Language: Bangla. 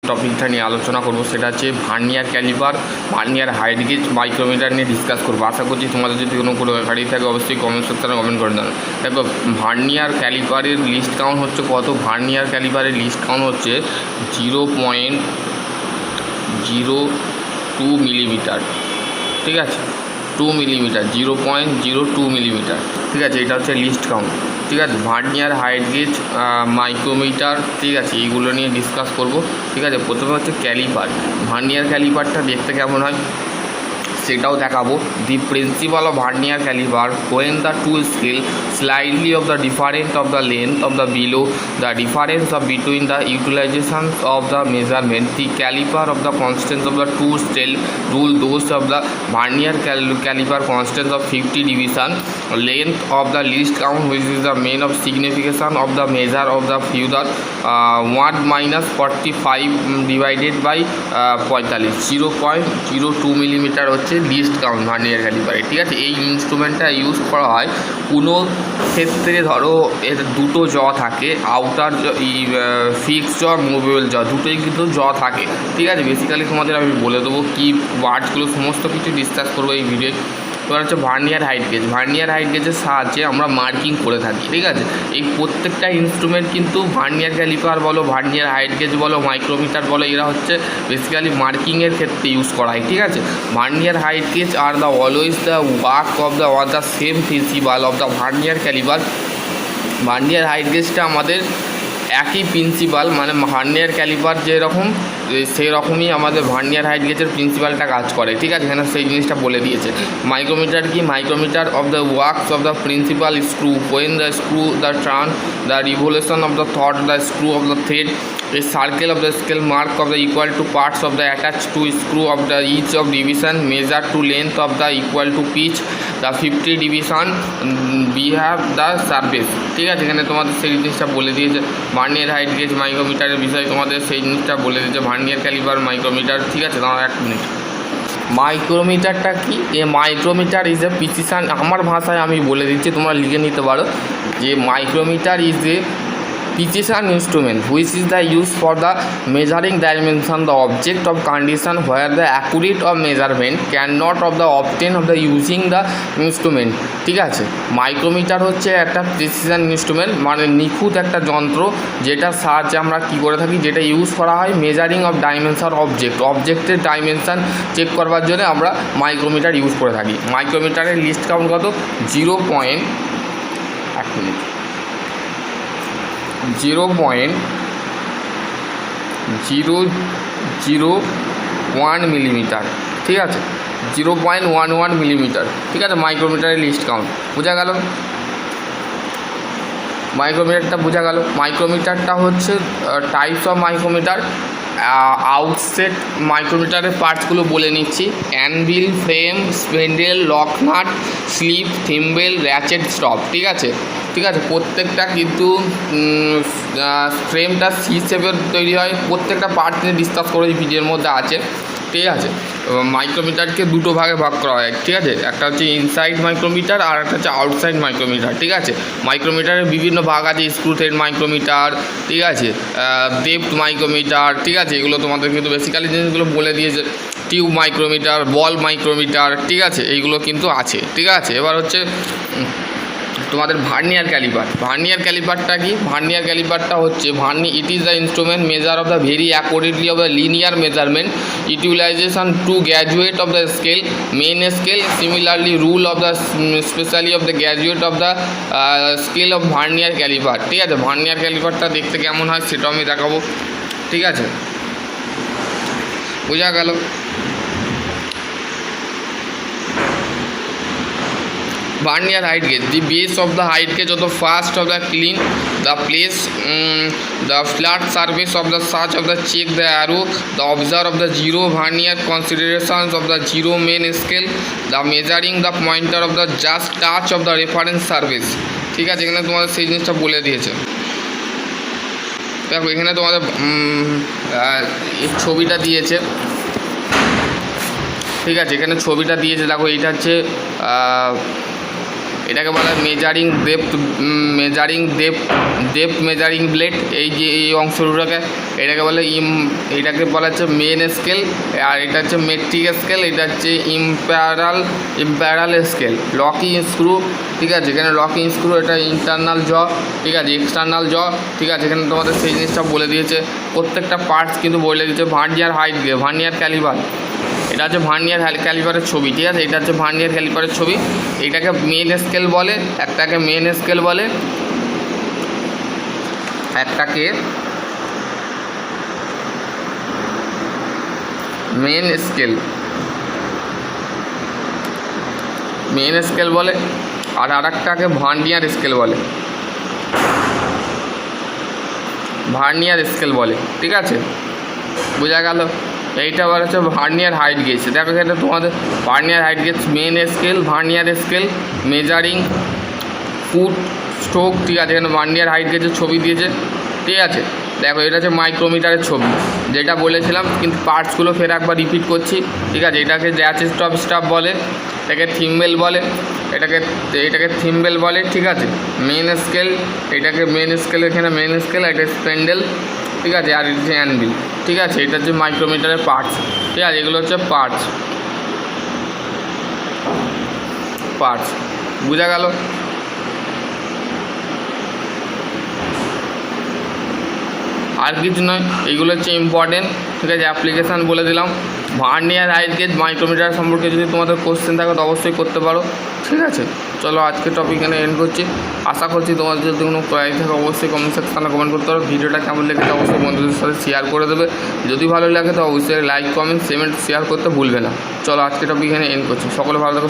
টপিকটা নিয়ে আলোচনা করব, সেটা হচ্ছে vernier caliper, vernier height gauge, micrometer নিয়ে ডিসকাস করবো। আশা করছি তোমাদের যদি কোনো ব্যাপারই থাকে অবশ্যই কমেন্ট সেকশনে কমেন্ট করে দেবেন। দেখো, ভার্নিয়ার ক্যালিপারের লিস্ট কাউন্ট হচ্ছে কত? ভার্নিয়ার ক্যালিপারের লিস্ট কাউন্ট হচ্ছে 0.02 মিলিমিটার। ঠিক আছে, 2 মিলিমিটার, 0.02 মিলিমিটার। ঠিক আছে, এটা হচ্ছে লিস্ট কাউন্ট। ঠিক আছে, ভার্নিয়ার হাইট গেজ, মাইক্রোমিটার, ঠিক আছে, এইগুলো নিয়ে ডিসকাস করব। ঠিক আছে, প্রথমে হচ্ছে ক্যালিপার। ভার্নিয়ার ক্যালিপারটা দেখতে কেমন হয় সেটাও দেখাবো। The principle of vernier caliper, when the two scale slightly of the difference of the length of the below the difference of between the utilizations of the measurement, the caliper of the constants of the two scale rule those of the Vernier caliper constants of 50 division, length of the least count which is the main of signification of the measure of the figure 1 minus 45 divided by 45, 0.02 millimetre হচ্ছে লিস্ট কাউন্ট ভার্নিয়ার ক্যালিপারে। ঠিক আছে, এই ইনস্ট্রুমেন্টটা ইউজ করা হয় কোনো ক্ষেত্রে, ধরো এর দুটো জ থাকে, আউটার ফিক্স জ, মুভেবল জ, দুটোই কিন্তু জ থাকে। ঠিক আছে, বেসিক্যালি তোমাদের আমি বলে দেবো কি ওয়ার্ডসগুলো, সমস্ত কিছু ডিসকাস করবো এই ভিডিও। এবার হচ্ছে vernier height gauge. Vernier height গেজের সাহায্যে আমরা মার্কিং করে থাকি। ঠিক আছে, এই প্রত্যেকটা ইনস্ট্রুমেন্ট কিন্তু ভার্নিয়ার ক্যালিপার বলো, ভার্নিয়ার হাইট গেজ বলো, মাইক্রোমিটার বলো, এরা হচ্ছে বেসিক্যালি মার্কিংয়ের ক্ষেত্রে ইউজ করা হয়। ঠিক আছে, ভার্নিয়ার হাইট গেজ আর the always the work of the or the same principle of the vernier caliper. Vernier height গেজটা আমাদের একই প্রিন্সিপাল, মানে ভার্নিয়ার ক্যালিপার যেরকম সেই রকমই আমাদের ভার্নিয়ার হাইট গেজের প্রিন্সিপালটা কাজ করে। ঠিক আছে, এখানে সেই জিনিসটা বলে দিয়েছে। মাইক্রোমিটার কি? Micrometer of the works of the principle screw, when the screw the turn the revolution of the thought the screw of the thread, a circle of the scale mark of the equal to parts of the attached to screw of the each of division measure to length of the equal to pitch the 50 division we have the surface। ঠিক আছে, এখানে তোমাদের সেই জিনিসটা বলে দিয়েছে। ভার্নিয়ার হাইট গেজ মাইক্রোমিটারের বিষয়ে তোমাদের সেই জিনিসটা বলে দিয়েছে, ভার্নিয়ার ক্যালিপার, মাইক্রোমিটার। ঠিক আছে, তোমার এক মিনিট। মাইক্রোমিটারটা কি? এ মাইক্রোমিটার ইজ এ প্রিসিশন, আমার ভাষায় আমি বলে দিচ্ছি, তোমরা লিখে নিতে পারো যে micrometer is a precision instrument which is the use for the measuring dimension the object of condition where the accurate of measurement cannot of the obtain of the using the instrument। ঠিক আছে, মাইক্রোমিটার হচ্ছে একটা প্রিসিশন ইনস্ট্রুমেন্ট, মানে নিখুঁত একটা যন্ত্র যেটার সাহায্যে আমরা কী করে থাকি, যেটা ইউজ করা হয় মেজারিং অফ ডাইমেনশন অবজেক্টের ডাইমেনশন চেক করবার জন্য আমরা মাইক্রোমিটার ইউজ করে থাকি। মাইক্রোমিটারের লিস্ট কাউন্ট কত? 0.001 মিলিমিটার। ঠিক আছে, 0.11 মিলিমিটার। ঠিক আছে, মাইক্রোমিটারের লিস্ট কাউন্ট বোঝা গেল। মাইক্রোমিটারটা বোঝা গেল। মাইক্রোমিটারটা হচ্ছে টাইপস অফ মাইক্রোমিটার। আউটসেট মাইক্রোমিটারের পার্টসগুলো বলে নিচ্ছি: anvil, frame, spindle, lock nut, sleeve, thimble, ratchet, stop. ঠিক আছে, ঠিক আছে, প্রত্যেকটা কিন্তু ফ্রেমটা সি শেপের তৈরি হয়। প্রত্যেকটা পার্ট নিয়ে ডিসকাস করে এই ভিডিওর মধ্যে আছে। ঠিক আছে, মাইক্রোমিটারকে দুটো ভাগে ভাগ করা হয়। ঠিক আছে, একটা হচ্ছে ইনসাইড মাইক্রোমিটার আর একটা হচ্ছে আউটসাইড মাইক্রোমিটার। ঠিক আছে, মাইক্রোমিটারের বিভিন্ন ভাগ আছে: স্ক্রু থ্রেড মাইক্রোমিটার, ঠিক আছে, ডেপথ মাইক্রোমিটার। ঠিক আছে, এগুলো তোমাদের কিন্তু বেসিক্যালি জিনিসগুলো বলে দিয়েছে। টিউব মাইক্রোমিটার, বল মাইক্রোমিটার। ঠিক আছে, এইগুলো কিন্তু আছে। ঠিক আছে, এবার হচ্ছে তোমাদের ভার্নিয়ার ক্যালিপার। ভার্নিয়ার ক্যালিপারটা কি? ভার্নিয়ার ক্যালিপারটা হচ্ছে it is the instrument measure of the very accurately of the linear measurement utilization to graduate of the scale, main scale, similarly rule of the specially of the graduate of the scale of vernier caliper. ঠিক আছে, ভার্নিয়ার ক্যালিপারটা দেখতে কেমন হয় সেটাও আমি দেখাবো। ঠিক আছে, বোঝা গেল। Vernier height gauge, the base of the height gauge of the first of the clean the place, the flat surface of the search of the check the arrow, the observe of the zero vernier considerations of the zero main scale, the measuring the pointer of the just touch of the reference surface। ঠিক আছে, এখানে তোমাদের সেই জিনিসটা বলে দিয়েছে। দেখো, এখানে তোমাদের ছবিটা দিয়েছে। ঠিক আছে, এখানে ছবিটা দিয়েছে। দেখো, এইটা হচ্ছে এটাকে বলা হয় মেজারিং ডেপথ মেজারিং ব্লেড। এই যে এই অংশগুলোকে এটাকে বলে এটাকে বলা হচ্ছে মেন স্কেল, আর এটা হচ্ছে মেট্রিক স্কেল, এটা হচ্ছে ইম্প্যারাল স্কেল। লকিং স্ক্রু, ঠিক আছে, এখানে লকিং স্ক্রু, এটা ইন্টারনাল জ, ঠিক আছে, এক্সটার্নাল জ, ঠিক আছে, এখানে তোমাদের সেই জিনিসটা বলে দিয়েছে, প্রত্যেকটা পার্টস কিন্তু বলে দিয়েছে। Vernier height gauge, vernier caliper, এটা হচ্ছে ভার্নিয়ার ক্যালিপারের ছবি, ঠিক আছে, এটা হচ্ছে ভার্নিয়ার ক্যালিপারের ছবি। এটাকে মেন স্কেল বলে, একটাকে মেন স্কেল বলে, একটাকে মেন স্কেল বলে, আর আরেকটাকে ভার্নিয়ার স্কেল বলে, ঠিক আছে, বোঝা গেল। এইটা আবার হচ্ছে ভার্নিয়ার হাইট গেজ। দেখো এখানে তোমাদের vernier height gauge, main scale, vernier scale, measuring foot stroke, ঠিক আছে, এখানে ভার্নিয়ার হাইট গেজের ছবি দিয়েছে, ঠিক আছে। দেখো এটা হচ্ছে মাইক্রোমিটারের ছবি, যেটা বলেছিলাম, কিন্তু পার্টসগুলো ফের একবার রিপিট করছি, ঠিক আছে। এটাকে র্যাচেট স্টাফ বলে, এটাকে থিম্বেল বলে, এটাকে থিম্বেল বলে, ঠিক আছে। মেন স্কেল, এটাকে মেন স্কেল, এখানে মেন স্কেল, এটা স্প্যান্ডেল, ঠিক আছে, আর এটা হচ্ছে অ্যানভিল, ঠিক আছে। এটা হচ্ছে মাইক্রোমিটারের পার্টস, ঠিক আছে, এগুলো হচ্ছে পার্টস, বোঝা গেল। আর কিছু নয়, এইগুলো হচ্ছে ইম্পর্টেন্ট, ঠিক আছে। অ্যাপ্লিকেশান বলে দিলাম। ভার্নিয়ার হাইট গেজ, মাইক্রোমিটার সম্পর্কে যদি তোমাদের কোশ্চেন থাকে তো অবশ্যই করতে পারো, ঠিক আছে। চলো আজকের টপিক এখানে এন্ড করছি। আশা করছি তোমাদের যদি কোনো কোয়ারি থাকে অবশ্যই কমেন্ট সেকশানে কমেন্ট করতে পারো। ভিডিওটা কেমন লেগেছে অবশ্যই বন্ধুদের সাথে শেয়ার করে দেবে। যদি ভালো লাগে তো অবশ্যই লাইক, কমেন্ট, শেয়ার করতে ভুলবে না। চলো আজকের টপিক এখানে এন্ড করছি। সকলে ভালো থাকো।